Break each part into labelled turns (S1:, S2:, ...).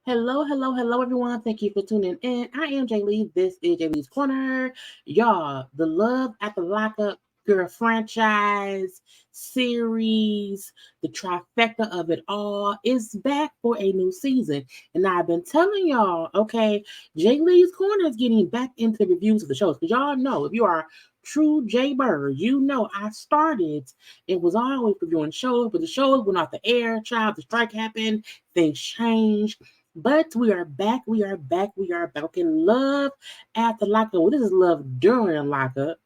S1: Hello, everyone. Thank you for tuning in. I am Jaylee. This is Jaylee's Corner. Y'all, the Love at the Lockup Girl franchise series, the trifecta of it all, is back for a new season. And I've been telling y'all, okay, Jaylee's Corner is getting back into the reviews of the shows. Because y'all know, if you are true JayBirds, you know I started. It was always reviewing shows, but the shows went off the air. Child, the strike happened. Things changed. But we are back. We are back. Okay, love at the lockup. Well, this is love during lockup.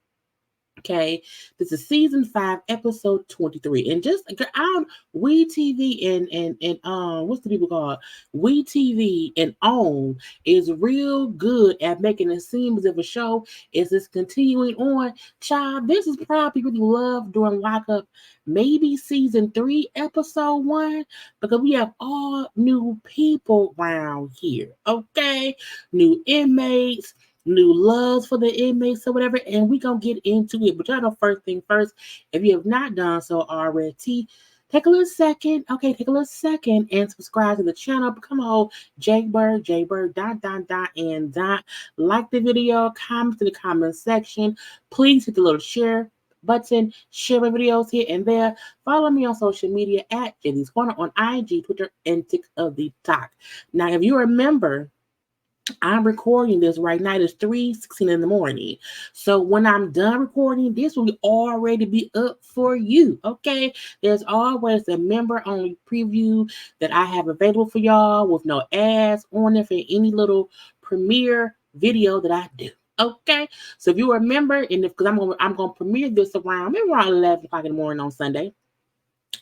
S1: Okay, this is season 5, episode 23, and just on We TV and what's the people called? We TV and OWN is real good at making it seem as if a show is continuing on. Child, this is probably really love during lockup, maybe season 3, episode 1, because we have all new people around here. Okay, new inmates, new loves for the inmates or whatever, and we gonna get into it. But y'all know, first thing first, if you have not done so already, take a little second, okay, take a little second and subscribe to the channel. Become a whole JayBird, dot. Like the video, comment in the comment section. Please hit the little share button, share my videos here and there. Follow me on social media at JayLeesCorner on IG, Twitter, and TikTok. Now, if you remember, I'm recording this right now. It's 3:16 in the morning. So when I'm done recording, this will already be up for you. Okay. There's always a member only preview that I have available for y'all with no ads on it for any little premiere video that I do. Okay. So if you remember, and because I'm gonna premiere this maybe around 11 o'clock in the morning on Sunday.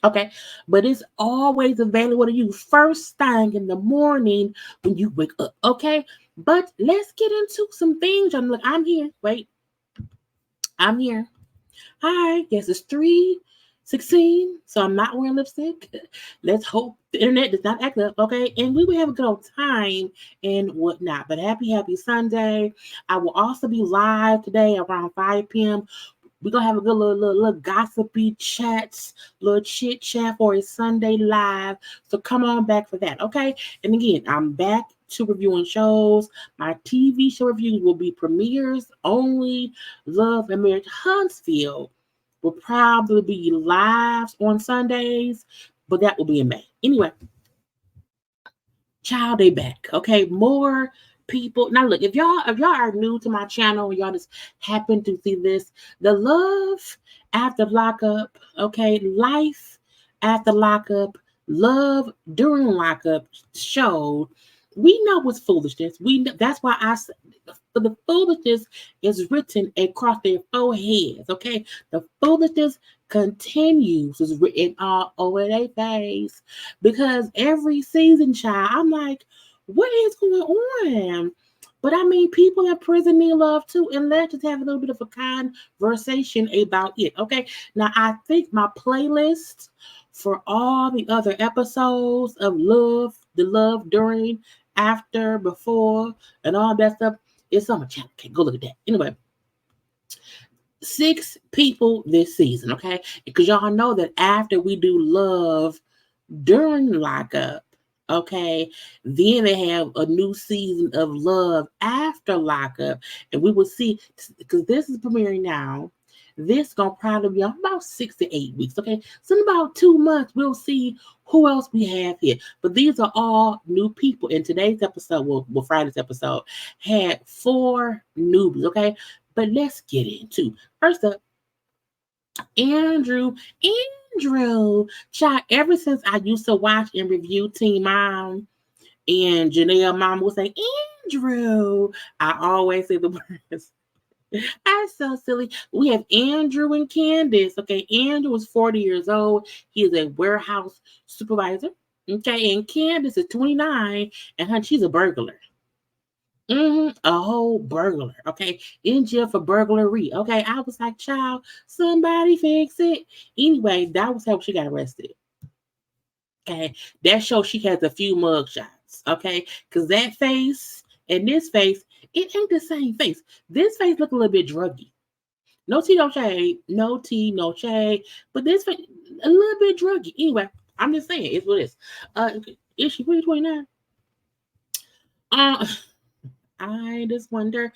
S1: Okay, but it's always available to you first thing in the morning when you wake up. Okay, but let's get into some things. I'm here. Wait, I'm here. Hi, yes, it's 3:16, so I'm not wearing lipstick. Let's hope the internet does not act up. Okay, and we will have a good old time and whatnot. But happy Sunday. I will also be live today around 5 p.m. We're gonna have a good little gossipy chats, little chit chat for a Sunday live. So come on back for that, okay? And again, I'm back to reviewing shows. My TV show reviews will be premieres only. Love and Marriage Huntsville will probably be live on Sundays, but that will be in May. Anyway, child, they back. Okay, more people. Now look, if y'all are new to my channel, y'all just happen to see this, the love after lockup, okay, life after lockup, love during lockup show. We know it's foolishness. We know, that's why I said the foolishness is written across their foreheads. Okay, the foolishness continues is written all over their face because every season, child, I'm like, what is going on? But I mean, people in prison need love too, and let's just have a little bit of a conversation about it. Okay, now I think my playlist for all the other episodes of love, the love during, after, before, and all that stuff is on my channel. Okay, go look at that. Anyway, 6 people this season, okay? Because y'all know that after we do love during lockup, okay, then they have a new season of love after lockup, and we will see, because this is premiering now. This gonna probably be about 6 to 8 weeks, okay? So in about 2 months, we'll see who else we have here. But these are all new people. In today's episode, well Friday's episode, had 4 newbies, okay? But let's get into first up, Andrew. Child, ever since I used to watch and review Teen Mom, and Janelle Mom will say, Andrew, I always say the words. I'm so silly. We have Andrew and Candace. Okay, Andrew is 40 years old. He is a warehouse supervisor. Okay, and Candace is 29, and she's a burglar. A whole burglar. Okay, in jail for burglary. Okay, I was like, child, somebody fix it. Anyway, that was how she got arrested. Okay, that shows she has a few mug shots. Okay, because that face and this face, it ain't the same face. This face look a little bit druggy. No tea, no shade. No tea, no shade. But this face, a little bit druggy. Anyway, I'm just saying, it's what it is. Is she really 29? Uh, I just wonder.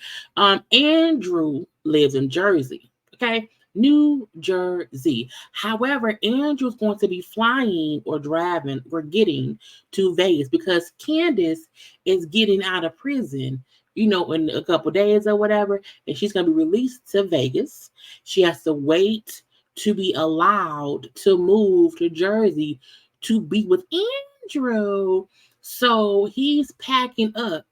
S1: Andrew lives in Jersey. Okay. New Jersey. However, Andrew's going to be flying or driving or getting to Vegas because Candace is getting out of prison, in a couple days or whatever, and she's going to be released to Vegas. She has to wait to be allowed to move to Jersey to be with Andrew. So he's packing up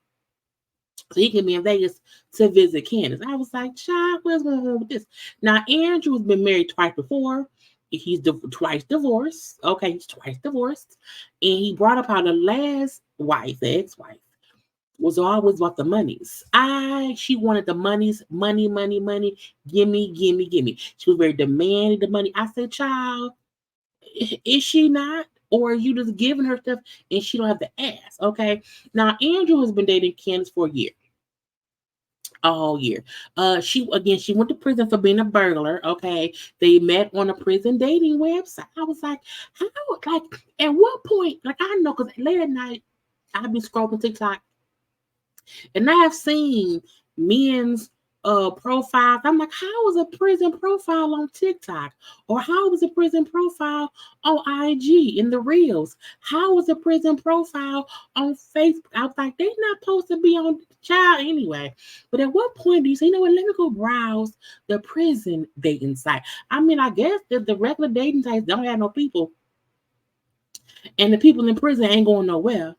S1: so he can be in Vegas to visit Candace. I was like, child, what's going on with this? Now, Andrew has been married twice before. He's twice divorced. Okay, he's twice divorced. And he brought up how the last wife, the ex-wife, was always about the monies. She wanted the monies, money, money, money. Gimme, gimme, gimme. She was very demanding the money. I said, child, is she not? Or are you just giving her stuff and she don't have to ask? Okay. Now, Andrew has been dating Candace for a year. All year. She went to prison for being a burglar. Okay. They met on a prison dating website. I was like, how, like, at what point, like, I know, because late at night, I'd be scrolling TikTok and I have seen men's profiles. I'm like, how is a prison profile on TikTok? Or how is a prison profile on IG in the reels? How is a prison profile on Facebook? I was like, they're not supposed to be on child anyway. But at what point do you say, you know what, let me go browse the prison dating site? I mean, I guess that the regular dating sites don't have no people. And the people in prison ain't going nowhere.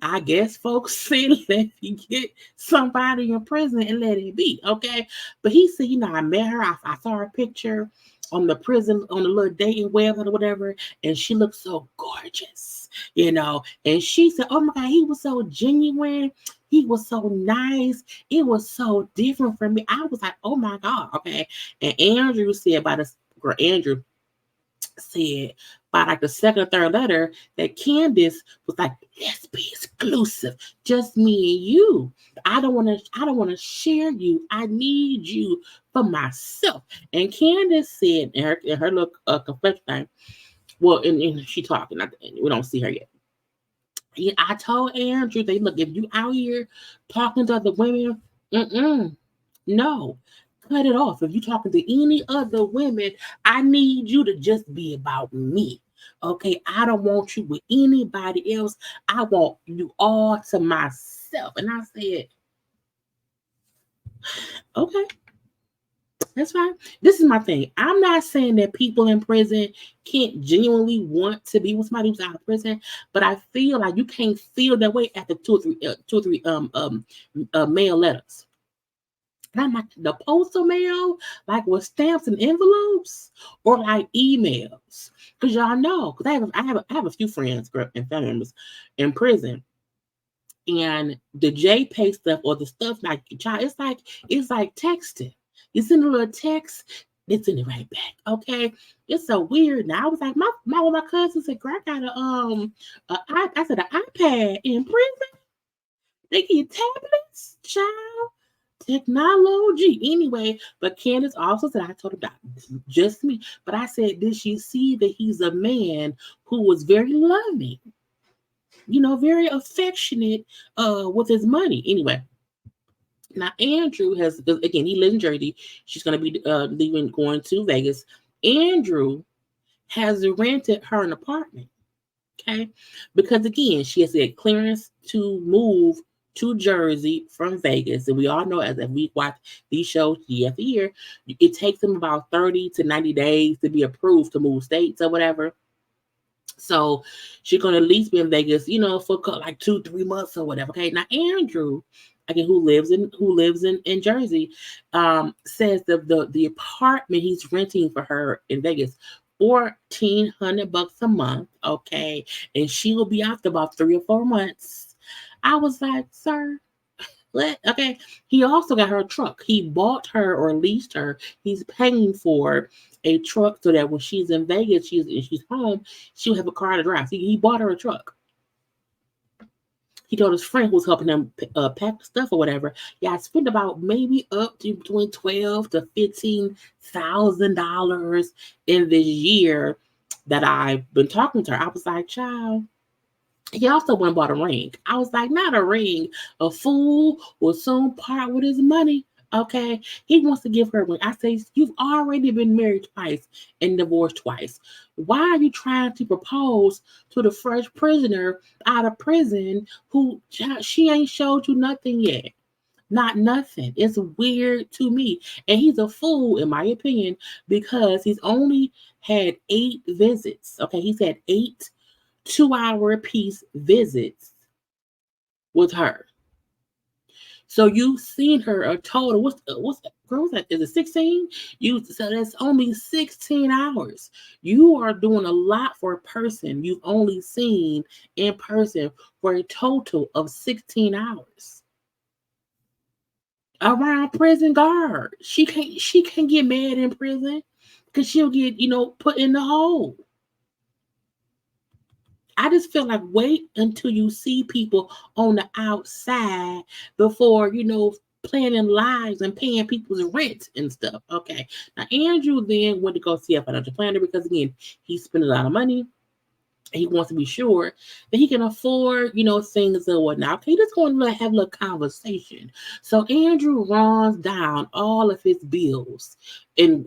S1: I guess folks say let me get somebody in prison and let it be, okay? But he said, I met her. I saw her picture on the prison, on the little dating website or whatever, and she looked so gorgeous, And she said, oh my God, he was so genuine. He was so nice. It was so different from me. I was like, oh my God, okay. And Andrew said by this girl, Andrew said by like the second or third letter that Candace was like, let's be exclusive, just me and you. I don't want to share you. I need you for myself. And Candace said in her little confession thing, well, and she talking, we don't see her yet. I told Andrew, they look, if you out here talking to other women, no, cut it off. If you're talking to any other women, I need you to just be about me. Okay, I don't want you with anybody else. I want you all to myself. And I said, okay, that's fine. This is my thing. I'm not saying that people in prison can't genuinely want to be with somebody who's out of prison, but I feel like you can't feel that way after two or three mail letters. And I'm like, the postal mail, like with stamps and envelopes, or like emails. Because y'all know, because I have a few friends and family members in prison, and the JPay stuff or the stuff like child, it's like texting. You send a little text, it's in it right back. Okay, it's so weird. Now I was like, my cousin said, "Girl, I got I said an iPad in prison. They get tablets, child." Technology anyway, but Candace also said, I told her that just me, but I said, did she see that he's a man who was very loving, very affectionate with his money anyway. Now Andrew has, again, he lives in Jersey. She's going to be leaving, going to Vegas. Andrew has rented her an apartment, okay, because again, she has to get clearance to move to Jersey from Vegas. And we all know, as if we watch these shows year after year, it takes them about 30 to 90 days to be approved to move states or whatever. So she's going to at least be in Vegas, for like 2-3 months or whatever. Okay. Now Andrew, again, who lives in Jersey, says the apartment he's renting for her in Vegas, $1,400 a month. Okay. And she will be after about 3 or 4 months. I was like, sir, what? Okay. He also got her a truck. He bought her or leased her. He's paying for a truck so that when she's in Vegas, she's home, she'll have a car to drive. He bought her a truck. He told his friend who was helping him pack stuff or whatever, yeah, I spent about maybe up to between $12,000 to $15,000 in this year that I've been talking to her. I was like, child, He also went and bought a ring. I was like, not a ring. A fool will soon part with his money. Okay. He wants to give her a ring. I say, you've already been married twice and divorced twice. Why are you trying to propose to the fresh prisoner out of prison who she ain't showed you nothing yet? Not nothing. It's weird to me. And he's a fool, in my opinion, because he's only had 8 visits. Okay. He's had 8 2-hour piece visits with her. So you've seen her a total. What's girl? That is it 16? So that's only 16 hours. You are doing a lot for a person you've only seen in person for a total of 16 hours. Around prison guard. She can't get mad in prison because she'll get, put in the hole. I just feel like wait until you see people on the outside before, planning lives and paying people's rent and stuff. Okay. Now, Andrew then went to go see a financial planner because, again, he spent a lot of money. He wants to be sure that he can afford, things and whatnot. Okay, just going to have a little conversation. So Andrew runs down all of his bills, and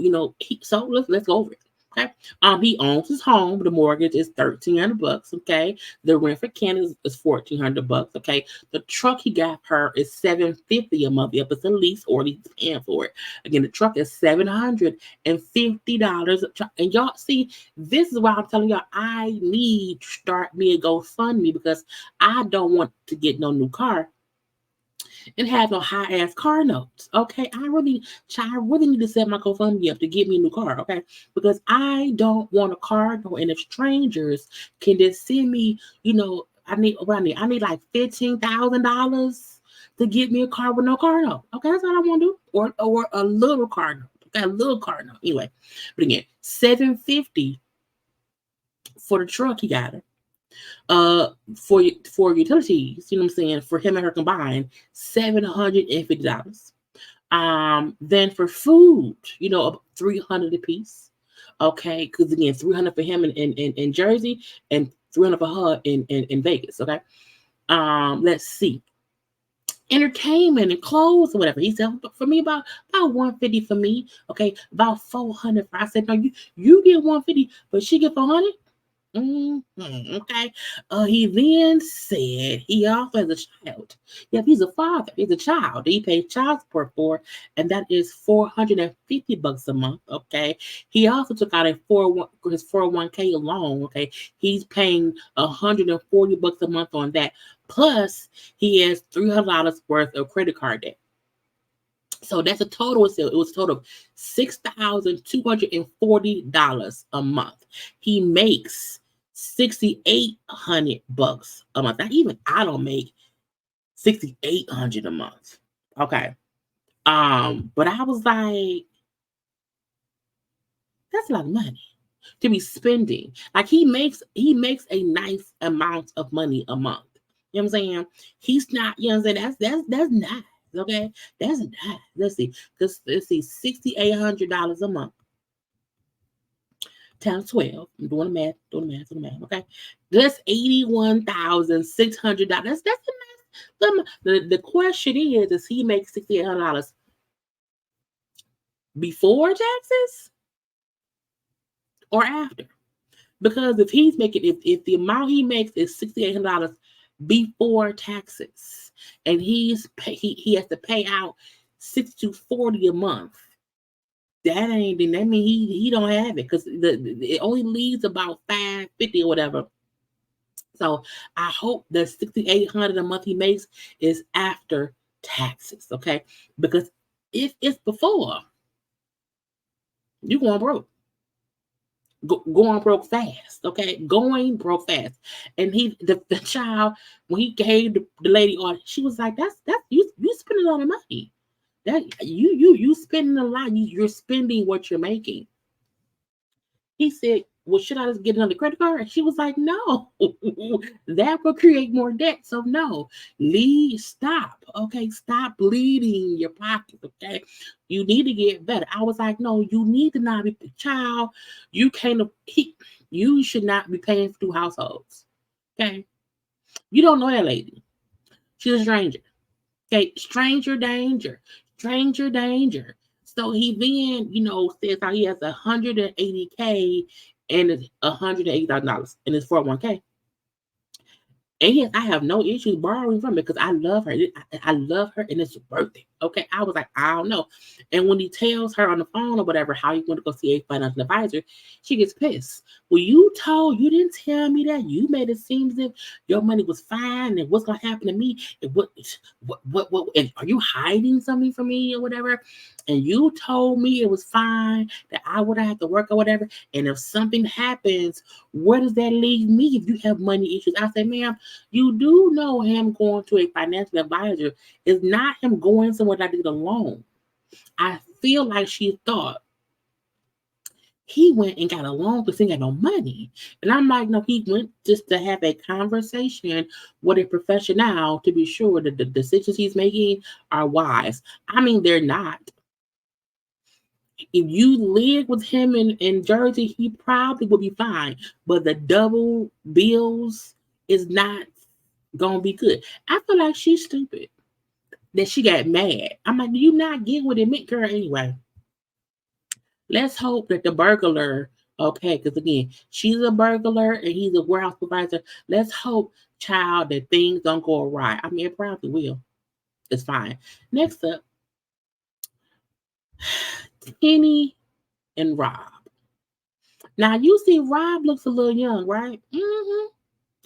S1: so let's go over it. Okay, he owns his home. The mortgage is $1,300. Okay, the rent for Canada is $1,400. Okay, the truck he got her is $750 a month. Yep, it's a lease or he's paying for it. Again, the truck is $750. And y'all see, this is why I'm telling y'all I need to start me a GoFundMe because I don't want to get no new car and have no high ass car notes. Okay, I really need to set my GoFundMe up to get me a new car. Okay, because I don't want a car note, and if strangers can just send me, I need what I need. I need like $15,000 to get me a car with no car note. Okay, that's all I want to do, or a little car note. Okay, a little car note. Anyway, but again, $750 for the truck he got her. For utilities, you know what I'm saying, for him and her combined, $750. Then for food, $300 a piece. Okay, because again, $300 for him in Jersey and $300 for her in Vegas. Okay. Let's see. Entertainment and clothes or whatever. He said for me about $150 for me. Okay, about $400. I said no, you get $150, but she get $400. Okay. He then said he also has a child. Yeah, he's a father. He's a child. He pays child support for, and that is $450 a month. Okay. He also took out his 401k loan. Okay. He's paying $140 a month on that. Plus, he has $300 worth of credit card debt. So that's a total. It was a total of $6,240 a month. He makes $6,800 a month. Now, even I don't make $6,800 a month. Okay. But I was like, that's a lot of money to be spending. Like he makes a nice amount of money a month. You know what I'm saying? He's not, you know what I'm saying? That's nice. Okay. That's nice. Let's see. $6,800 a month times 12. I'm doing the math. Okay. That's $81,600. That's a nice. The question is he make $6,800 before taxes or after? Because if he's making, if the amount he makes is $6,800 before taxes, and he has to pay out $6,240 a month, that mean he don't have it because it only leaves about $550 or whatever. So I hope the $6,800 a month he makes is after taxes, okay? Because if it's before, you going broke. Going broke fast, okay? Going broke fast. And the child, when he gave the lady on, she was like, that's you spending a lot of money. That you spending a lot. You're spending what you're making. He said, well, should I just get another credit card? And she was like, no, that will create more debt. So no, stop. Okay, stop bleeding your pockets. Okay, you need to get better. I was like, no, you need to not be child. You can't. You should not be paying for 2 households. Okay, You don't know that lady. She's a stranger. Okay, stranger danger. Stranger danger. So he then, says how he has 180K and it's $180,000 in his 401K. And yes, I have no issues borrowing from it because I love her. I love her and it's worth it. Okay. I was like, I don't know. And when he tells her on the phone or whatever how he went to go see a financial advisor, she gets pissed. Well, you didn't tell me that. You made it seem as if your money was fine and what's gonna happen to me and and are you hiding something from me or whatever? And you told me it was fine, that I wouldn't have to work or whatever. And if something happens, where does that leave me if you have money issues? I say, ma'am, you do know him going to a financial advisor is not him going somewhere that I did alone. I feel like she thought he went and got a loan because he had no money. And I'm like, no, he went just to have a conversation with a professional to be sure that the decisions he's making are wise. I mean, they're not. If you live with him in Jersey, he probably will be fine. But the double bills is not gonna be good. I feel like she's stupid that she got mad. I'm like, do you not get what it meant, girl? Anyway, let's hope that the burglar, okay, because again, she's a burglar and he's a warehouse supervisor. Let's hope, child, that things don't go awry. I mean, it probably will. It's fine. Next up, Kenny and Rob. Now you see, Rob looks a little young, right? Mm-hmm.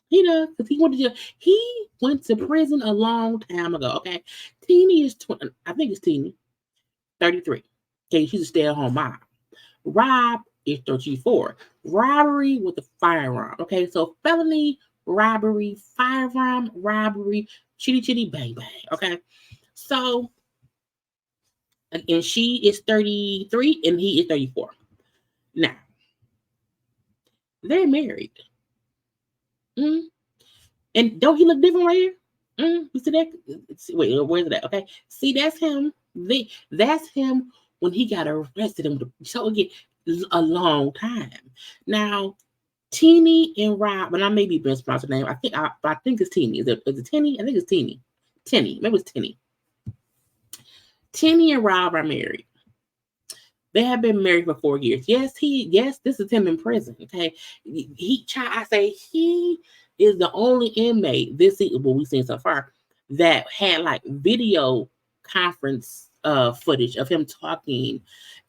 S1: He does, because he went to jail. He went to prison a long time ago. Okay, Teeny is 20. I think it's Teeny, 33. Okay, she's a stay-at-home mom. Rob is 34. Robbery with a firearm. Okay, so felony, robbery, firearm, robbery, chitty chitty bang bang. Okay, so and she is 33 and he is 34. Now they're married. Mm. And don't he look different right here? You see that? Wait, where's that? Okay, see that's him. That's him when he got arrested. So again, a long time. Now, Teeny and Rob, and I may be mispronouncing the name. I think it's Teeny. Is it Teeny? I think it's Teeny. Maybe it's Teeny. Teeny and Rob are married. They have been married for 4 years. Yes, this is him in prison. Okay, I say he is the only inmate this season, what we've seen so far, that had like video conference footage of him talking,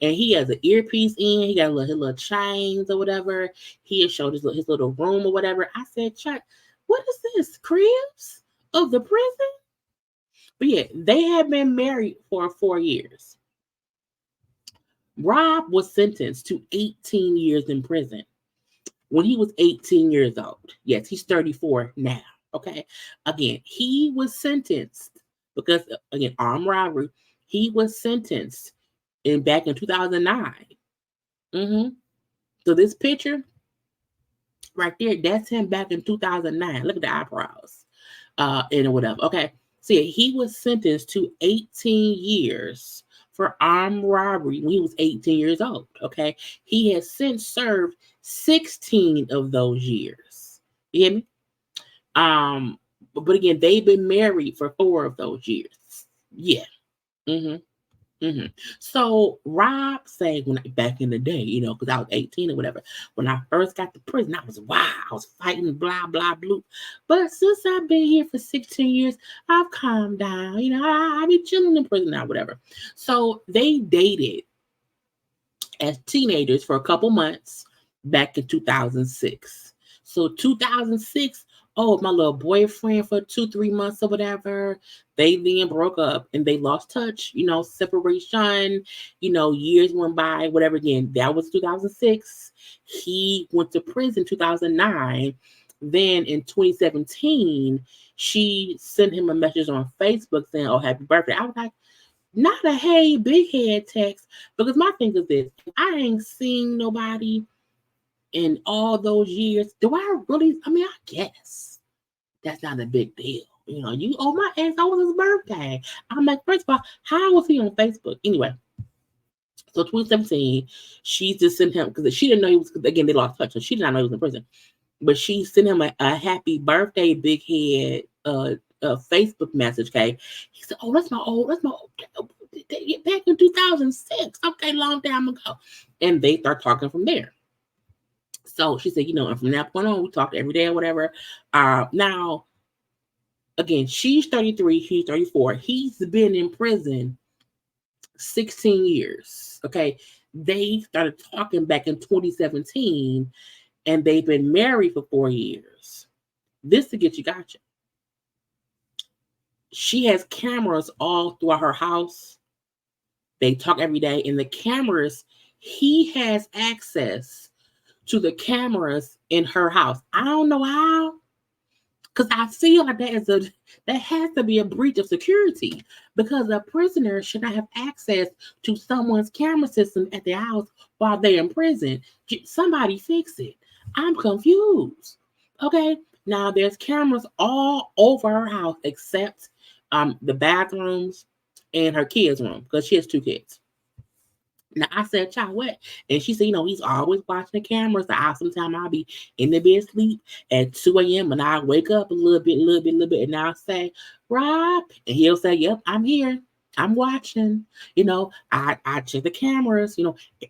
S1: and he has an earpiece in. He got his little chains or whatever. He has showed his little room or whatever. I said, Chuck, what is this? Cribs of the prison? But yeah, they have been married for 4 years. Rob was sentenced to 18 years in prison when he was 18 years old. Yes, he's 34 now. Okay. Again, he was sentenced because, again, armed robbery. He was sentenced back in 2009. Mm-hmm. So this picture right there, that's him back in 2009. Look at the eyebrows and whatever. Okay. So yeah, he was sentenced to 18 years for armed robbery when he was 18 years old. Okay. He has since served 16 of those years. You hear me? But again, they've been married for 4 of those years. Yeah. Mm-hmm. Mm-hmm. So Rob said back in the day, because I was 18 or whatever, when I first got to prison, I was wow, I was fighting blah blah blue. But since I've been here for 16 years, I've calmed down. I be chilling in prison now, whatever. So they dated as teenagers for a couple months back in 2006. So 2006, oh, my little boyfriend for 2-3 months or whatever. They then broke up and they lost touch, separation, years went by, whatever. Again, that was 2006. He went to prison 2009. Then in 2017, she sent him a message on Facebook saying, oh, happy birthday. I was like, not a hey big head text, because my thing is this: I ain't seen nobody in all those years. Do I really? I mean, I guess that's not a big deal. You owe my ex. That was his birthday. I'm like, first of all, how was he on Facebook? Anyway, so 2017, she just sent him because she didn't know he was. Again, they lost touch, so she did not know he was in prison. but she sent him a happy birthday, big head, Facebook message. Okay, he said, "Oh, that's my old, back in 2006. Okay, long time ago." And they start talking from there. So she said, and from that point on, we talked every day or whatever. Now, again, she's 33, he's 34. He's been in prison 16 years. Okay, they started talking back in 2017, and they've been married for 4 years. This to get you gotcha. She has cameras all throughout her house. They talk every day, and the cameras, he has access to the cameras in her house. I don't know how, because I feel like that has to be a breach of security, because a prisoner should not have access to someone's camera system at their house while they're in prison. Somebody fix it. I'm confused. Okay, now there's cameras all over her house except the bathrooms and her kids' room, because she has 2 kids. Now I said, "Child, what?" And she said, he's always watching the cameras. So sometimes I'll be in the bed asleep at 2 a.m. and I wake up a little bit, and I'll say, "Rob," and he'll say, "Yep, I'm here. I'm watching." I check the cameras.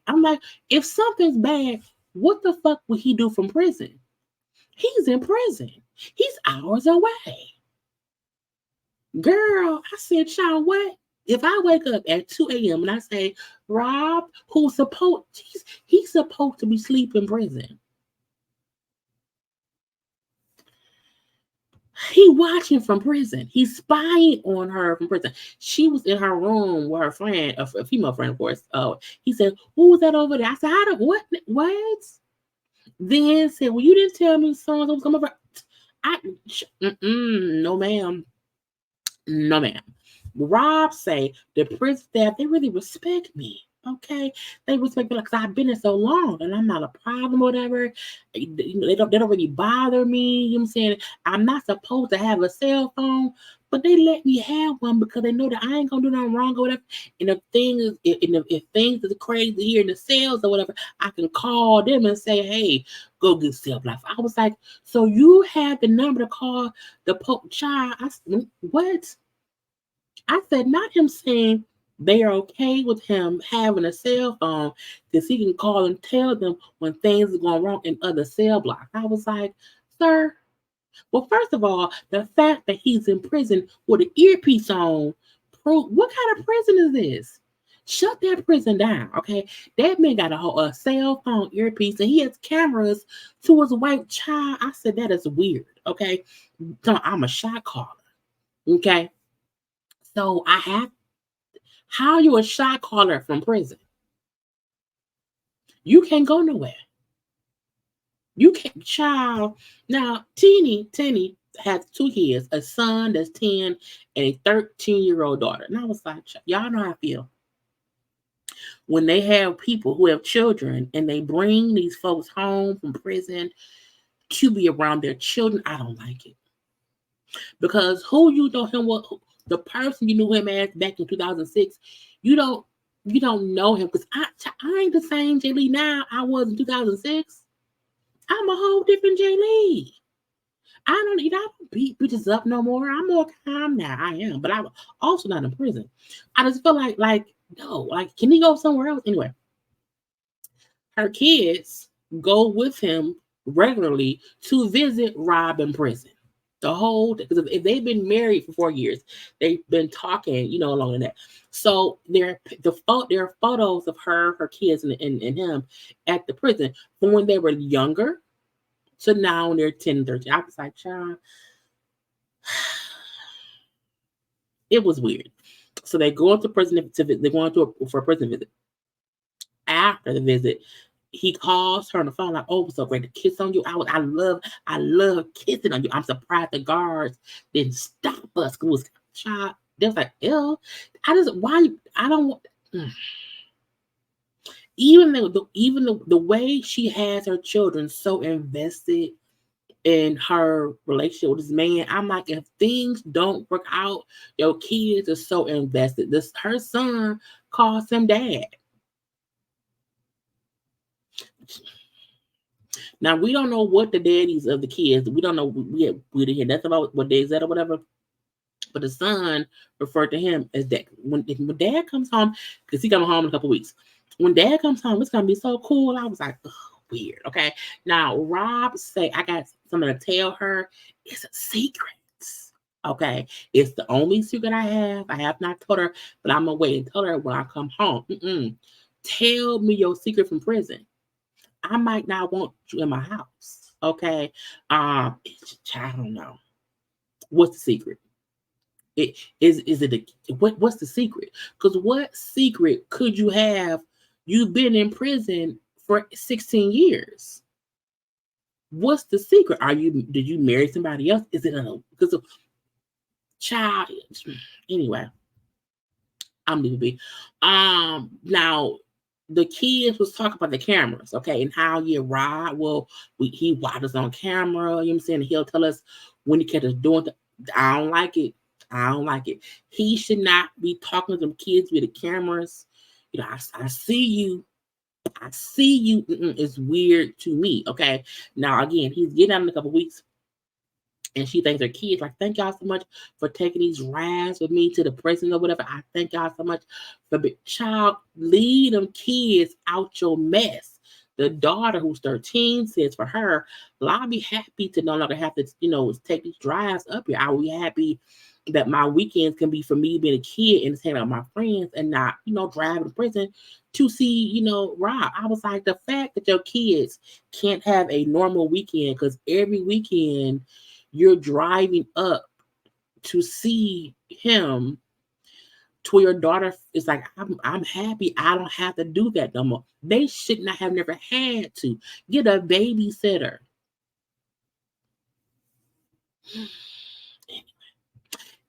S1: I'm like, if something's bad, what the fuck would he do from prison? He's in prison. He's hours away. Girl, I said, "Child, what?" If I wake up at 2 a.m. and I say, "Rob, he's supposed to be sleeping in prison. He watching from prison. He's spying on her from prison." She was in her room with her friend, a female friend, of course. He said, "Who was that over there?" I said, "How the what? What?" Then said, "Well, you didn't tell me someone was coming over." No, ma'am. No, ma'am. Rob say the prison staff, they really respect me. Okay, they respect me because I've been there so long, and I'm not a problem, or whatever. They don't really bother me. You know what I'm saying? I'm not supposed to have a cell phone, but they let me have one because they know that I ain't gonna do nothing wrong or whatever. And if things is crazy here in the cells or whatever, I can call them and say, "Hey, go get cell block." I was like, "So you have the number to call the child?" What? I said, not him saying they are okay with him having a cell phone because he can call and tell them when things are going wrong in other cell blocks. I was like, "Sir, well, first of all, the fact that he's in prison with an earpiece on, what kind of prison is this? Shut that prison down, okay? That man got a cell phone earpiece and he has cameras to his white child." I said, "That is weird, okay? So I'm a shot caller, okay? So how are you a shot caller from prison? You can't go nowhere. You can't, child." Now, Tenny has 2 kids, a son that's 10 and a 13-year-old daughter. And I was like, y'all know how I feel. When they have people who have children and they bring these folks home from prison to be around their children, I don't like it. Because who you know him, the person you knew him as back in 2006, you don't know him, because I ain't the same Jaylee now I was in 2006. I'm a whole different Jaylee. I don't beat bitches up no more. I'm more calm now. I am, but I'm also not in prison. I just feel like no, like, can he go somewhere else? Anyway, her kids go with him regularly to visit Rob in prison. The whole, because if they've been married for 4 years, they've been talking, along in that. So there are photos of her kids, and him at the prison from when they were younger to now when they're 10 and 13. I was like, child, it was weird. So they go into prison they're going for a prison visit. After the visit, he calls her on the phone like, "Oh, it was so great to kiss on you. I love kissing on you. I'm surprised the guards didn't stop us." It was child. They was like, "Ew." I don't want. Even the way she has her children so invested in her relationship with this man, I'm like, if things don't work out, your kids are so invested. Her son calls him dad. Now we don't know what the daddies of the kids. We don't know. We didn't hear nothing about what they said or whatever. But the son referred to him as dad. When dad comes home, because he coming home in a couple weeks. When dad comes home, it's gonna be so cool. I was like, ugh, weird. Okay. Now Rob say I got something to tell her. It's a secret. Okay. It's the only secret I have. I have not told her, but I'm gonna wait and tell her when I come home. Tell me your secret from prison. I might not want you in my house. Okay. I don't know. What's the secret? Is it what's the secret? Because what secret could you have? You've been in prison for 16 years. What's the secret? Did you marry somebody else? Is it because of child? Anyway, I'm leaving be. Now the kids was talking about the cameras, okay, and how Rod he watched us on camera. You know what I'm saying? He'll tell us when he catch us doing. I don't like it. I don't like it. He should not be talking to them kids with the cameras. You know, I see you. I see you. It's weird to me. Okay. Now again, he's getting out in a couple weeks. And she thanks her kids, like, thank y'all so much for taking these rides with me to the prison or whatever. I thank y'all so much for child, lead them kids out your mess. The daughter, who's 13, says for her, well, I'll be happy to no longer have to, take these drives up here. I'll be happy that my weekends can be for me being a kid and hanging out with my friends and not, driving to prison to see, Rob. I was like, the fact that your kids can't have a normal weekend, because every weekend you're driving up to see him, to your daughter is like, I'm happy I don't have to do that no more. They should not have never had to get a babysitter.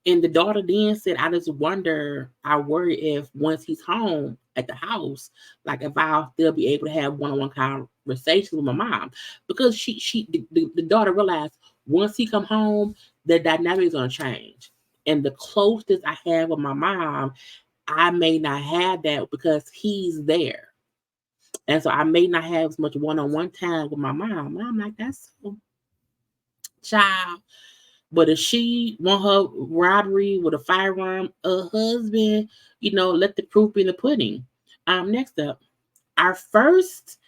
S1: And the daughter then said, I just wonder, I worry if once he's home at the house, like if I'll still be able to have one-on-one conversations with my mom. Because the daughter realized once he come home, the dynamic is going to change. And the closest I have with my mom, I may not have that because he's there. And so I may not have as much one-on-one time with my mom. And I'm like, that's so child. But if she want her robbery with a firearm, a husband, let the proof be in the pudding. Next up, our first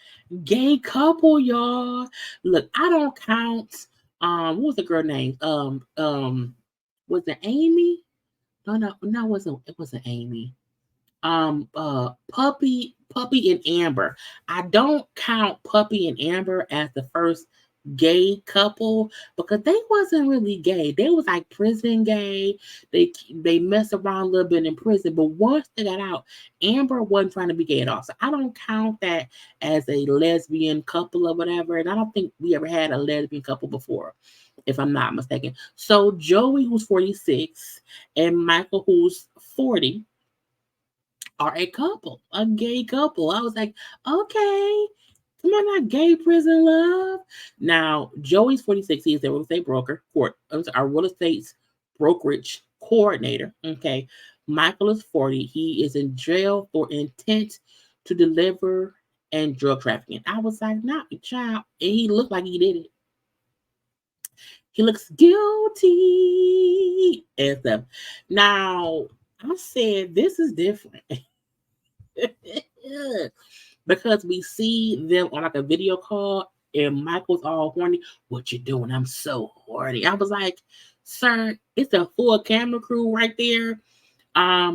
S1: gay couple, y'all. Look, I don't count. What was the girl name? Was it Amy? No, it wasn't Amy. Puppy and Amber. I don't count Puppy and Amber as the first gay couple because they wasn't really gay. They was like prison gay. They messed around a little bit in prison, but once they got out, Amber wasn't trying to be gay at all. So I don't count that as a lesbian couple or whatever. And I don't think we ever had a lesbian couple before, if I'm not mistaken. So Joey, who's 46, and Michael, who's 40, are a couple, a gay couple. I was like, okay, come on, not gay prison love. Now, Joey's 46. He's the real estate our real estate brokerage coordinator. Okay. Michael is 40. He is in jail for intent to deliver and drug trafficking. I was like, not a child. And he looked like he did it. He looks guilty and stuff. Now, I said, this is different. Because we see them on like a video call and Michael's all horny. What you doing? I'm so horny. I was like, sir, it's a full camera crew right there.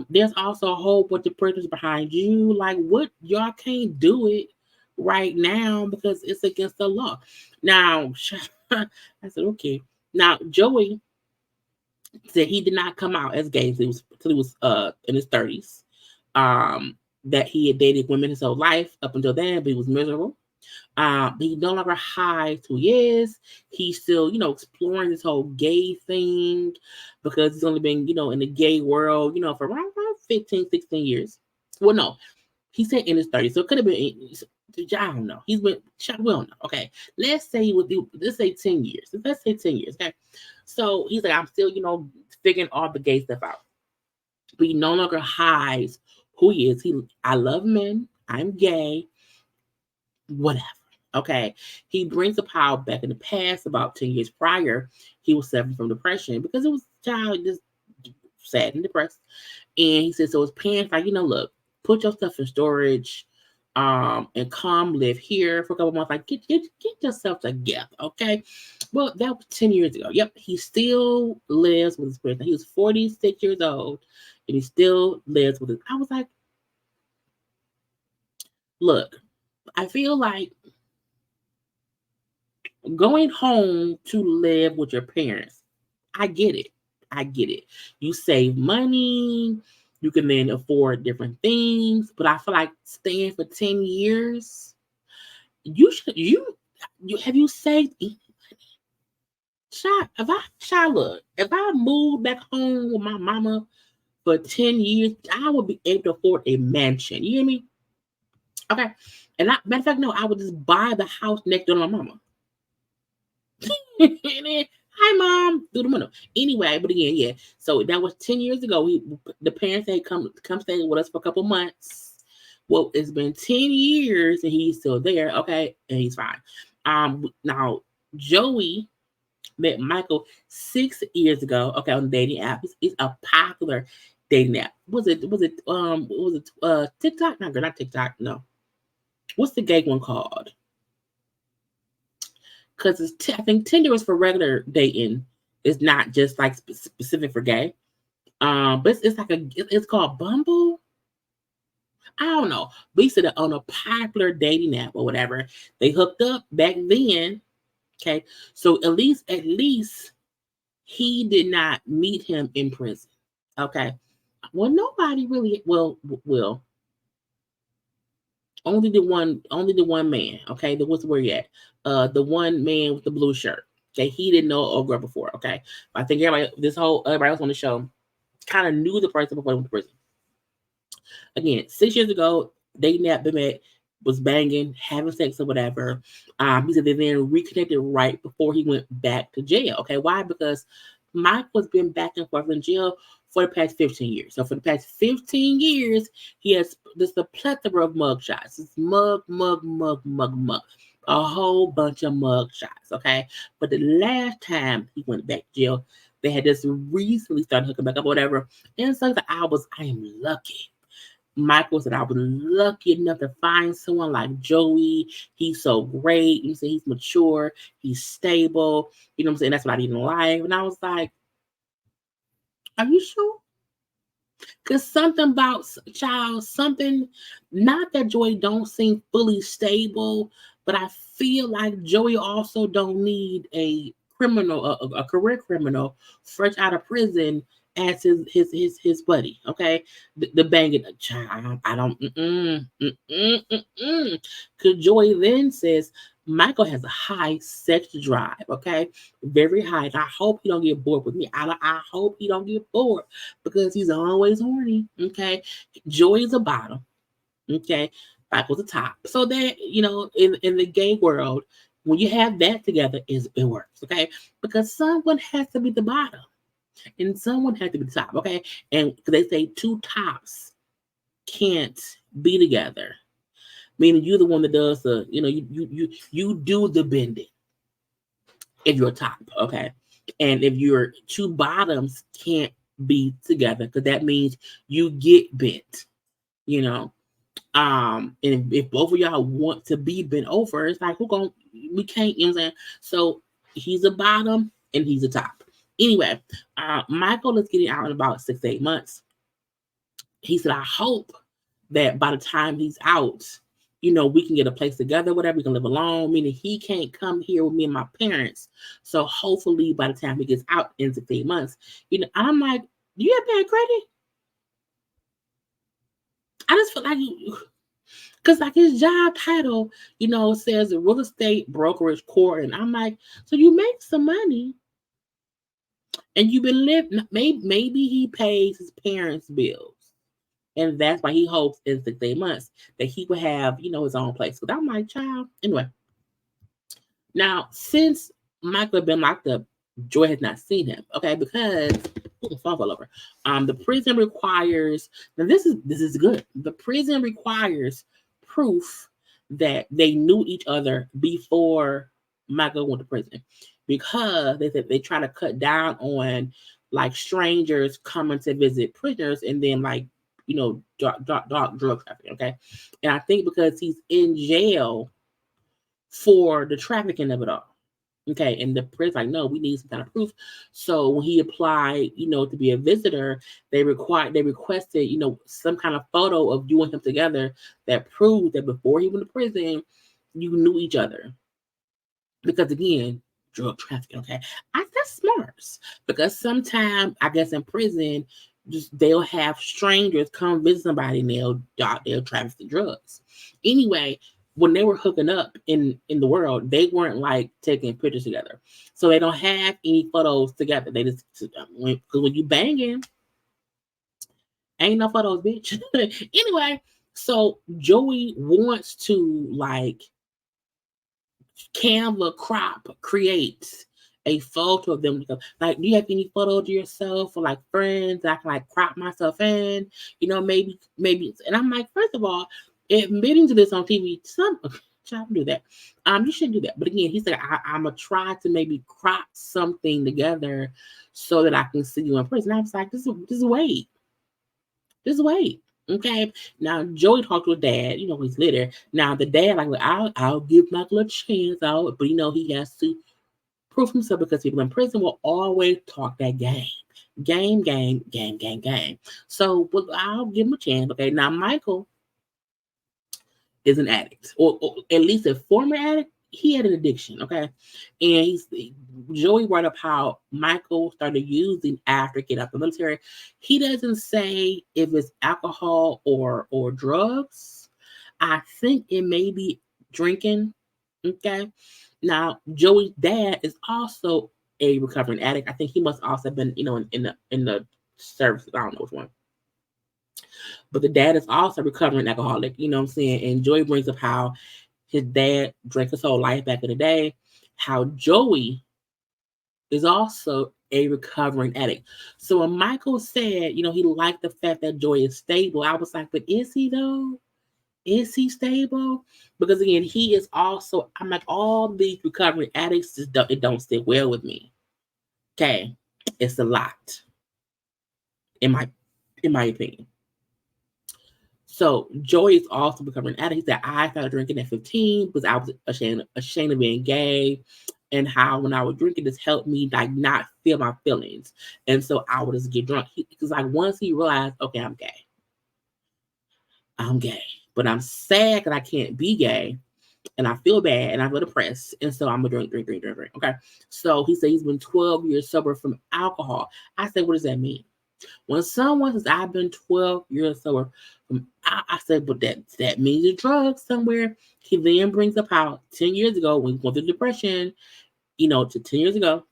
S1: There's also a whole bunch of prisoners behind you. Like, what? Y'all can't do it right now because it's against the law. Now, I said, okay. Now, Joey said he did not come out as gay until he was in his 30s. That he had dated women his whole life up until then, but he was miserable. He no longer hides who he is. He's still, exploring this whole gay thing because he's only been, in the gay world, for around 15, 16 years. Well, no, he said in his 30s, so it could have been, I don't know. He's been, we don't know. Okay, let's say 10 years. Let's say 10 years. Okay, so he's like, I'm still, figuring all the gay stuff out, but he no longer hides who he is. I love men. I'm gay. Whatever. Okay. He brings up how back in the past, about 10 years prior, he was suffering from depression because it was child just sad and depressed. And he said, so his parents like, look, put your stuff in storage, and come live here for a couple months. Like, get yourself together, okay? Well, that was 10 years ago. Yep, he still lives with his parents. He was 46 years old, and he still lives with his. I was like, look, I feel like going home to live with your parents. I get it. I get it. You save money. You can then afford different things. But I feel like staying for 10 years, you should you have you saved look, if I moved back home with my mama for 10 years, I would be able to afford a mansion. You hear me? Okay. And matter of fact, no, I would just buy the house next door to my mama. And then, hi mom, through the window. Anyway, but again, yeah. So that was 10 years ago. The parents had come stay with us for a couple months. Well, it's been 10 years and he's still there. Okay, and he's fine. Now Joey met Michael 6 years ago. Okay, on the dating app. It's a popular dating app. Was it TikTok? Not TikTok. No. What's the gay one called? Because I think Tinder is for regular dating. It's not just like specific for gay. But it's like it's called Bumble. I don't know. But he said on a popular dating app or whatever, they hooked up back then. Okay, so at least he did not meet him in prison. Okay, well nobody really will. Only the one man. Okay, what's where you at? The one man with the blue shirt. Okay, he didn't know a girl before. Okay, I think everybody else on the show kind of knew the person before they went to prison. Again, 6 years ago, dating app they met, was banging, having sex or whatever. He said they then reconnected right before he went back to jail. Okay, why? Because Mike was been back and forth in jail for the past 15 years. So for the past 15 years, he has this a plethora of mug shots. It's mug. A whole bunch of mug shots. Okay. But the last time he went back to jail, they had just recently started hooking back up, whatever. And so I am lucky. Michael said, I was lucky enough to find someone like Joey. He's so great. You say he's mature, he's stable. You know what I'm saying? That's what I need in life. And I was like, are you sure? Because something about something, not that Joey don't seem fully stable, but I feel like Joey also don't need a criminal, a career criminal, fresh out of prison as his buddy. Okay, the banging child. I don't. Because Joey then says Michael has a high sex drive. Okay, very high. And I hope he don't get bored with me. I hope he don't get bored because he's always horny. Okay, Joey's a bottom. Okay, Michael's a top. So that in the gay world, when you have that together, it works. Okay, because someone has to be the bottom and someone has to be the top. Okay, and they say two tops can't be together. Meaning you're the one that does you do the bending if you're a top, okay? And if your two bottoms can't be together, because that means you get bent, you know. And if both of y'all want to be bent over, it's like we can't, you know what I'm saying? So he's a bottom and he's a top. Anyway, Michael is getting out in about 6 to 8 months. He said, I hope that by the time he's out, we can get a place together, whatever, we can live alone, meaning he can't come here with me and my parents. So hopefully by the time he gets out in 6 to 8 months, I'm like, do you have bad credit? I just feel like because like his job title, says real estate brokerage court. And I'm like, so you make some money and you've been living, maybe he pays his parents' bills. And that's why he hopes in 6 to 8 months that he will have, his own place. But I'm like, child. Anyway. Now, since Michael had been locked up, Joy has not seen him. Okay, because phone fell over. The prison requires, now this is good. The prison requires proof that they knew each other before Michael went to prison, because they said they try to cut down on like strangers coming to visit prisoners, and then like dark drug trafficking. Okay, and I think because he's in jail for the trafficking of it all. Okay, and the prison like, no, we need some kind of proof. So when he applied, to be a visitor, they requested, some kind of photo of you and him together that proved that before he went to prison, you knew each other. Because again, drug trafficking. Okay, that's smart, because sometimes I guess in prison, just they'll have strangers come visit somebody and they'll traffic the drugs. Anyway, when they were hooking up in the world, they weren't like taking pictures together, so they don't have any photos together. They just because when you banging, ain't no photos, bitch. Anyway, so Joey wants to like Canva crop creates a photo of them. Like, do you have any photos of yourself or like friends I can like crop myself in? Maybe. And I'm like, first of all, admitting to this on TV, some child do that. You shouldn't do that. But again, he said I'm gonna try to maybe crop something together so that I can see you in person. I was like, just wait. Just wait. Okay. Now Joey talked to his dad, he's later. Now the dad, like, well, I'll give Michael a chance out, but he has to prove himself, because people in prison will always talk that game. Game. So well, I'll give him a chance. Okay. Now Michael is an addict, or at least a former addict. He had an addiction, okay? And Joey brought up how Michael started using after getting out the military. He doesn't say if it's alcohol or drugs. I think it may be drinking, okay? Now, Joey's dad is also a recovering addict. I think he must also have been, in the services. I don't know which one. But the dad is also a recovering alcoholic, you know what I'm saying? And Joey brings up how his dad drank his whole life back in the day, how Joey is also a recovering addict. So when Michael said, he liked the fact that Joey is stable, I was like, but is he though? Is he stable? Because again, he is also, I'm like, all these recovering addicts, it don't sit well with me. Okay. It's a lot. In my opinion. So Joey is also becoming an addict. He said, I started drinking at 15 because I was ashamed of being gay, and how when I was drinking, this helped me like not feel my feelings. And so I would just get drunk. Because like once he realized, okay, I'm gay, but I'm sad that I can't be gay, and I feel bad, and I feel depressed, and so I'm gonna drink. Okay. So he said he's been 12 years sober from alcohol. I said, what does that mean? When someone says, I've been 12 years sober, I said, but that means the drugs somewhere. He then brings up how 10 years ago, when he went through depression, to 10 years ago,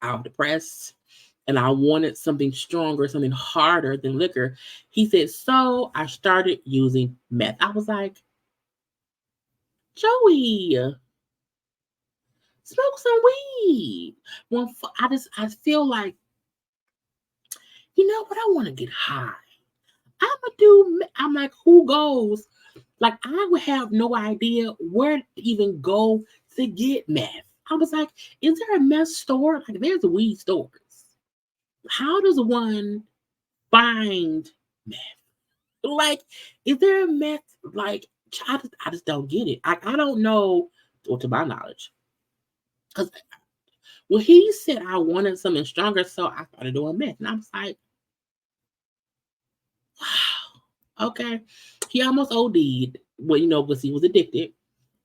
S1: I was depressed and I wanted something stronger, something harder than liquor. He said, so I started using meth. I was like, Joey, smoke some weed. I feel like, what? I want to get high. I'm like, who goes? Like, I would have no idea where to even go to get meth. I was like, is there a meth store? Like, there's weed stores. How does one find meth? Like, is there a meth? Like, I just don't get it. I don't know, or to my knowledge. Because well, he said I wanted something stronger, so I started doing meth. And I was like, wow, okay. He almost OD'd, well, because he was addicted.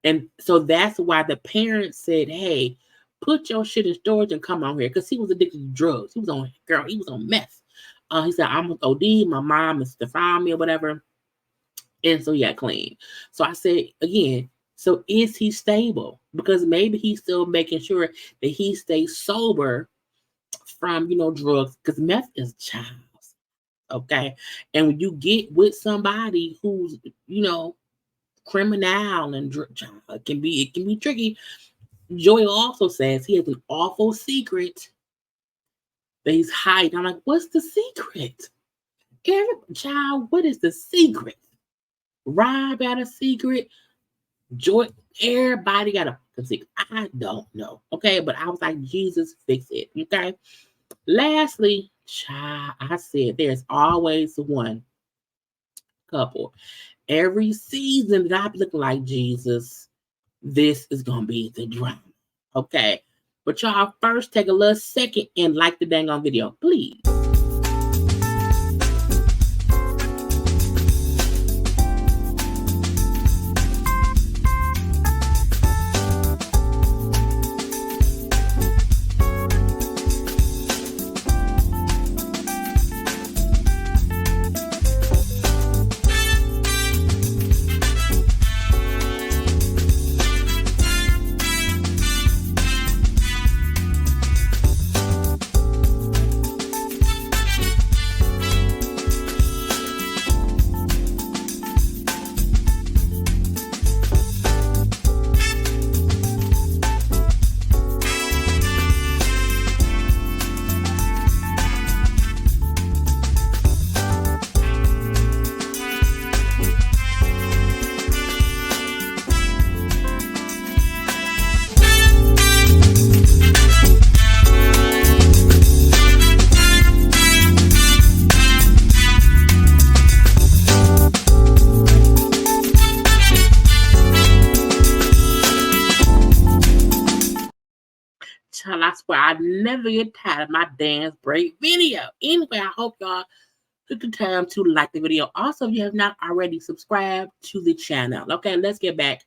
S1: And so that's why the parents said, hey, put your shit in storage and come on here. Because he was addicted to drugs. He was on meth. He said, I'm with OD. My mom is to find me or whatever. And so he got clean. So I said, again, so is he stable? Because maybe he's still making sure that he stays sober from, drugs. Because meth is child. Okay. And when you get with somebody who's, criminal and it can be tricky. Joey also says he has an awful secret that he's hiding. I'm like, what's the secret? Child, what is the secret? Rob got a secret. Joy, everybody got a sick. I don't know. Okay, but I was like, Jesus, fix it. Okay. Lastly, child, I said there's always one couple. Every season that I'm looking like Jesus, this is gonna be the drama. Okay. But y'all first take a little second and like the dang on video, please. Child, I swear I never get tired of my dance break video. Anyway, I hope y'all took the time to like the video. Also, if you have not already subscribed to the channel. Okay, let's get back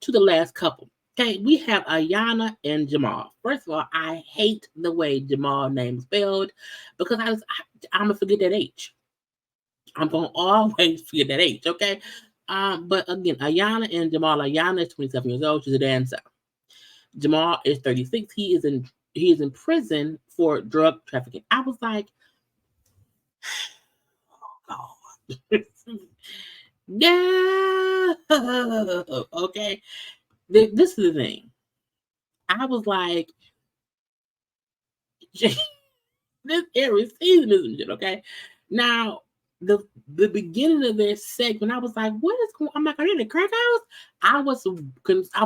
S1: to the last couple. Okay, we have Ayana and Jamal. First of all, I hate the way Jamal's name is spelled because I'm gonna forget that H. I'm gonna always forget that H. Okay, but again, Ayana and Jamal. Ayana is 27 years old. She's a dancer. Jamal is 36. He is in prison for drug trafficking. I was like, oh God. No. Okay. This is the thing. I was like, this every season isn't it, okay? Now, the beginning of this segment, I was like, what is going on? I'm like, are you in the crack house? I was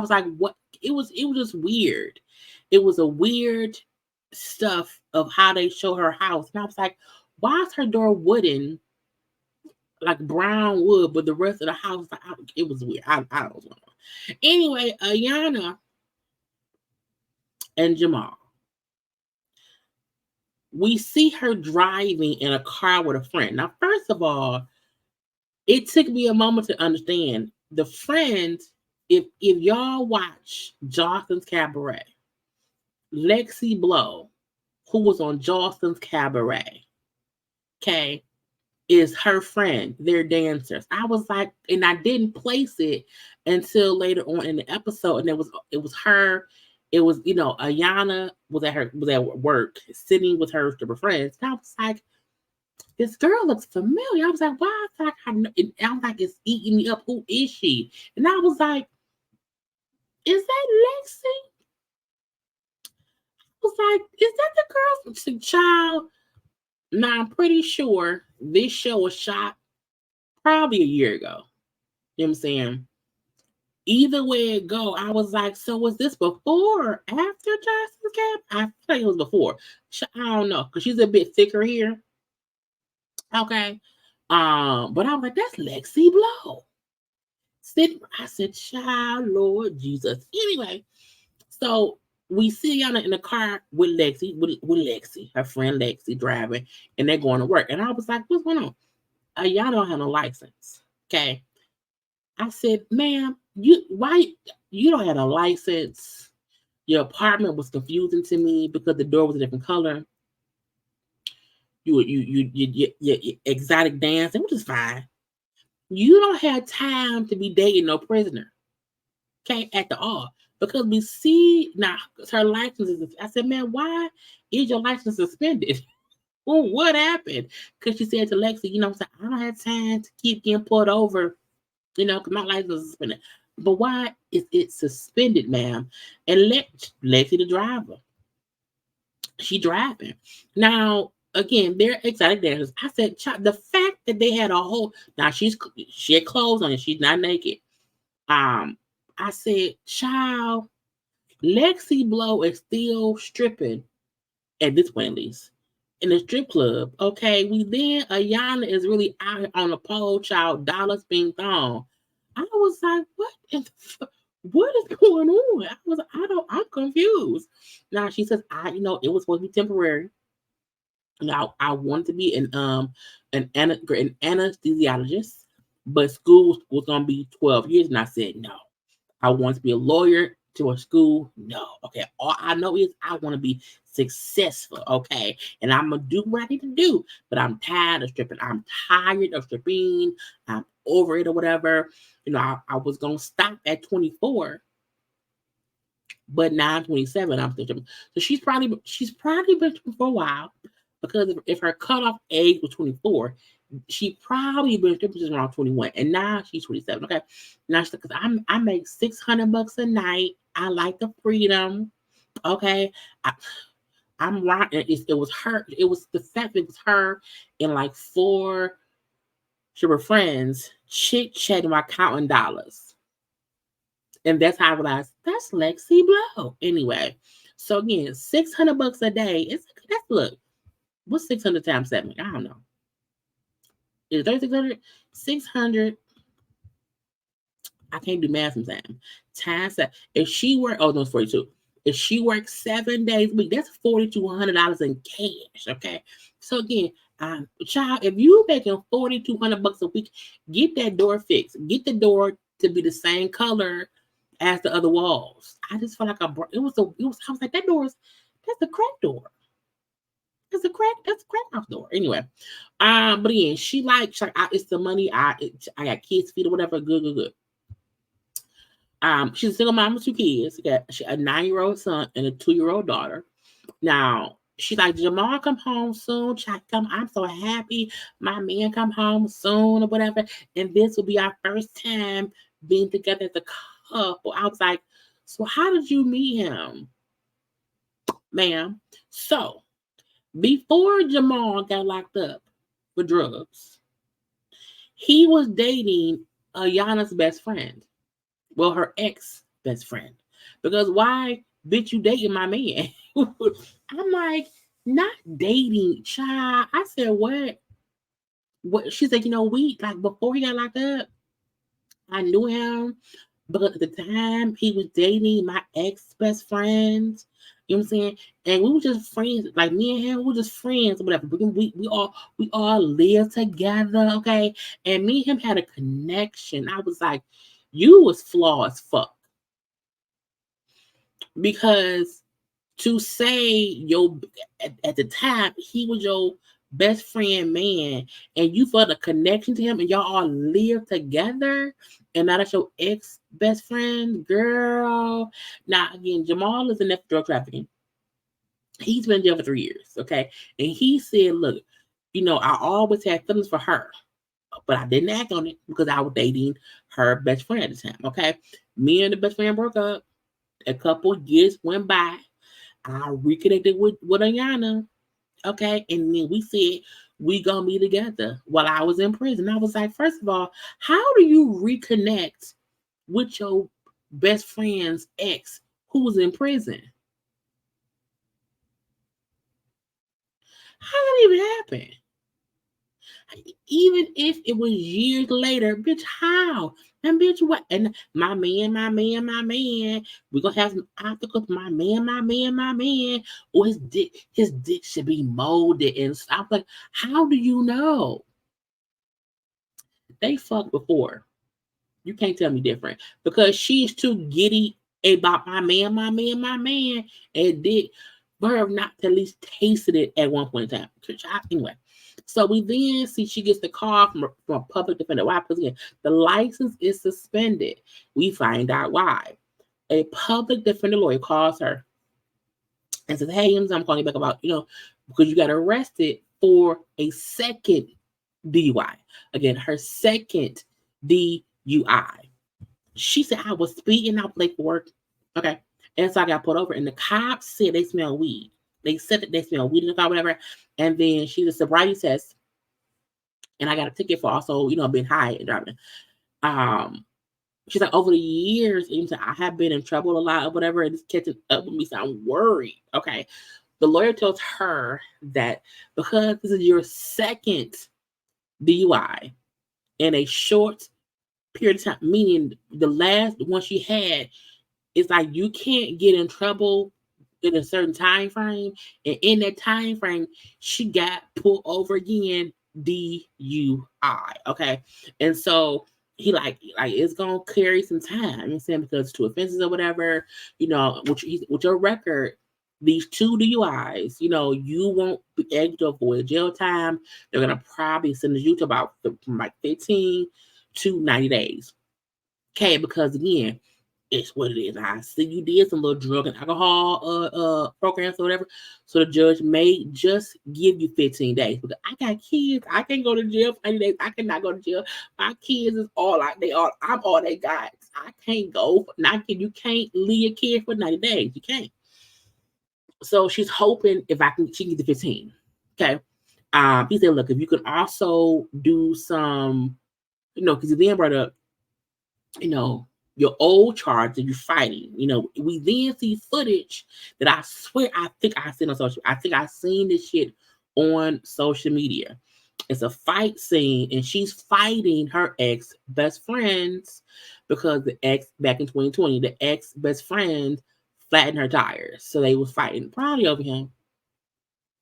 S1: like, what? It was just weird. It was a weird stuff of how they show her house. And I was like, why is her door wooden, like brown wood, but the rest of the house, it was weird. I don't know what's going on. Anyway, Ayana and Jamal. We see her driving in a car with a friend. Now, first of all, it took me a moment to understand the friend. If y'all watch Jawson's Cabaret, Lexi Blow, who was on Jawson's Cabaret, okay, is her friend. They're dancers. I was like, and I didn't place it until later on in the episode, and it was her. It was, Ayana was at work, sitting with her friends. And I was like, this girl looks familiar. I was like, why? I was like, it's eating me up. Who is she? And I was like, is that Lexi? I was like, is that the girl from Child? Now, I'm pretty sure this show was shot probably a year ago. You know what I'm saying? Either way it go, I was like, so was this before or after Johnson's Cap? I think it was before. I don't know, because she's a bit thicker here. Okay. But I was like, that's Lexi Blow. I said, child, Lord Jesus. Anyway, so we see Yana in the car with Lexi, her friend Lexi driving, and they're going to work. And I was like, what's going on? Y'all don't have no license. Okay. I said, ma'am, why you don't have a license? Your apartment was confusing to me because the door was a different color. You exotic dancing, which is fine. You don't have time to be dating no prisoner. Okay, at the all. Because we see now her license is. I said, man, why is your license suspended? Well, what happened? Because she said to Lexi, I don't have time to keep getting pulled over, because my license is suspended. But why is it suspended, ma'am? And Lexi, the driver, she driving. Now, again, they're exotic dancers. I said, the fact that they had a whole, now she had clothes on and she's not naked. I said, child, Lexi Blow is still stripping at this point, at least in the strip club. Okay, we then Ayana is really out here on the pole, child, dollars being thrown. I was like, what is going on? I'm confused. Now she says, it was supposed to be temporary. Now I wanted to be an anesthesiologist, but school was gonna be 12 years, and I said no. I want to be a lawyer to a school. No. Okay. All I know is I want to be successful. Okay. And I'm going to do what I need to do. But I'm tired of stripping. I'm tired of stripping. I'm over it or whatever. I was going to stop at 24. But now I'm 27. I'm still stripping. So she's probably been stripping for a while. Because if her cutoff age was 24, she probably been stripping since around 21, and now she's 27. Okay, now because I make $600 a night. I like the freedom. Okay, I'm right. It was her. It was the fact that it was her and like four her friends chit chatting while counting dollars, and that's how I realized that's Lexi Blow. Anyway, so again, $600 a day. That's look. What's 600 times 7? I don't know. Is it 3,600? 600. I can't do math sometimes. Times that. If she worked, no, it's 42. If she works 7 days a week, that's $4,200 in cash. Okay. So again, child, if you making $4,200 a week, get that door fixed. Get the door to be the same color as the other walls. I just felt like I was like, that's the crack door. That's a crack house door. Anyway, but again, she's like, it's the money. I got kids' feet or whatever. Good. She's a single mom with 2 kids. She got a 9-year-old son and a 2-year-old daughter. Now she's like, Jamal come home soon. I'm so happy. My man come home soon or whatever. And this will be our first time being together as a couple. I was like, so how did you meet him, ma'am? So before Jamal got locked up for drugs, he was dating Ayana's best friend. Well, her ex best friend. Because why, bitch, you dating my man? I'm like, not dating, child. I said, what? What? She said, we, like, before he got locked up, I knew him. But at the time, he was dating my ex best friend. You know what I'm saying? And we were just friends. Like me and him, we were just friends or whatever. We all lived together, okay? And me and him had a connection. I was like, you was flawed as fuck. Because to say at the time he was your best friend man and you felt a connection to him and y'all all live together and now that's your ex best friend, girl. Now again, Jamal is in that drug trafficking. He's been in jail for 3 years, okay? And he said, look, I always had feelings for her, but I didn't act on it because I was dating her best friend at the time, okay? Me and the best friend broke up. A couple years went by. I reconnected with Ayana, okay? And then we said, we gonna be together while I was in prison. I was like, first of all, how do you reconnect with your best friend's ex who was in prison? How did that even happen? Even if it was years later, bitch, how? And bitch, what? And my man, we're gonna have some obstacles. My man. Or his dick should be molded and stuff. Like, how do you know? They fucked before. You can't tell me different. Because she's too giddy about my man, and dick for her not to at least tasted it at one point in time. Anyway. So we then see she gets the call from a public defender. Why? Because again, the license is suspended. We find out why. A public defender lawyer calls her and says, hey, I'm calling you back about, because you got arrested for a second DUI. Again, her second DUI. She said, I was speeding out late for work. Okay. And so I got pulled over and the cops said they smell weed. They said that they smell weed in the car, whatever. And then she did a sobriety test. And I got a ticket for also, being high and driving. She's like, over the years, I have been in trouble a lot or whatever, and it's catching up with me, so I'm worried. Okay. The lawyer tells her that because this is your second DUI in a short period of time, meaning the last one she had, it's like you can't get in trouble in a certain time frame, and in that time frame, she got pulled over again, DUI. Okay, and so he like it's gonna carry some time. You know what I'm saying, because two offenses or whatever, with your record. These two DUIs, you won't be able to avoid jail time. They're gonna probably send you to about from like 15 to 90 days. Okay, because again, it's what it is. I see you did some little drug and alcohol programs or whatever. So the judge may just give you 15 days. Because I got kids. I can't go to jail for 90 days. I cannot go to jail. My kids is all like I'm all they got. I can't go. You can't leave your kid for 90 days. You can't. So she's hoping if she can get the 15. Okay. He said, look, if you can also do some, because he then brought up, your old charge that you're fighting. We then see footage that I swear I think I seen on social. I think I seen this shit on social media. It's a fight scene, and she's fighting her ex best friends because the ex back in 2020, the ex best friend flattened her tires, so they was fighting probably over him,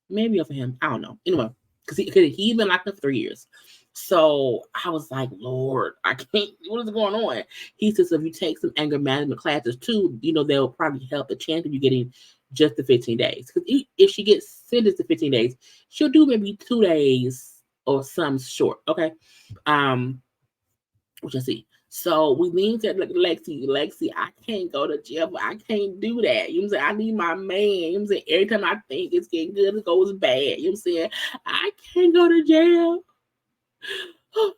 S1: maybe over him. I don't know. Anyway, because he's been locked up for 3 years. So I was like, Lord, I can't. What is going on? He says, if you take some anger management classes too, they'll probably help the chance of you getting just the 15 days. Because if she gets sentenced to 15 days, she'll do maybe 2 days or some short. Okay. Which I see. So we mean to Lexi, I can't go to jail, but I can't do that. You know what I'm saying? I need my man. You know what I'm saying? Every time I think it's getting good, it goes bad. You know what I'm saying? I can't go to jail.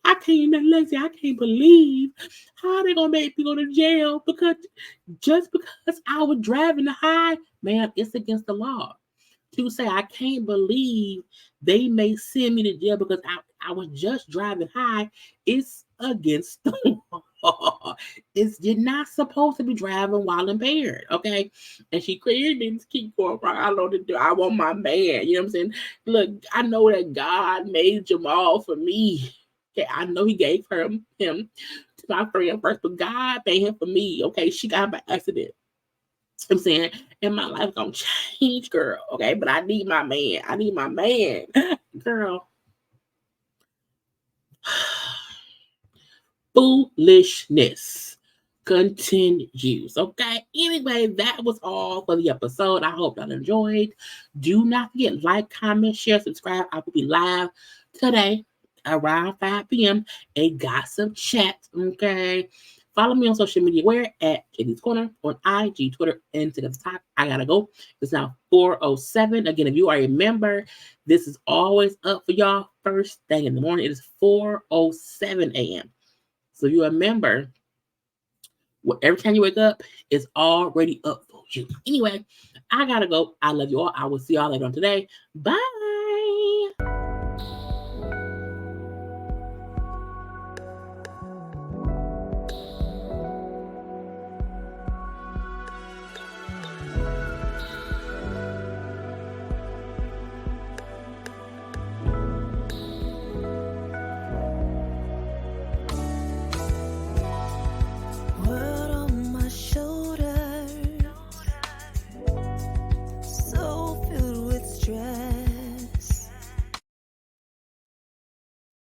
S1: I can't, Lexi, I can't believe how they gonna make me go to jail because I was driving high, man, it's against the law. To say I can't believe they may send me to jail because I was just driving high, it's against the law. You're not supposed to be driving while impaired, okay? And she created me to keep going. I know to do. I want my man. You know what I'm saying? Look, I know that God made Jamal for me. Okay, I know He gave him to my friend first, but God made him for me. Okay, she got by accident. I'm saying, and my life gonna change, girl. Okay, but I need my man. I need my man, girl. Foolishness continues. Okay. Anyway, that was all for the episode. I hope y'all enjoyed. Do not forget, like, comment, share, subscribe. I will be live today around 5 p.m. a gossip chat. Okay. Follow me on social media. Where at JayLeesCorner on IG, Twitter, and TikTok. I gotta go. It's now 4:07. Again, if you are a member, this is always up for y'all first thing in the morning. It is 4:07 a.m. So if you're a member, every time you wake up, it's already up for you. Anyway, I gotta go. I love you all. I will see y'all later on today. Bye.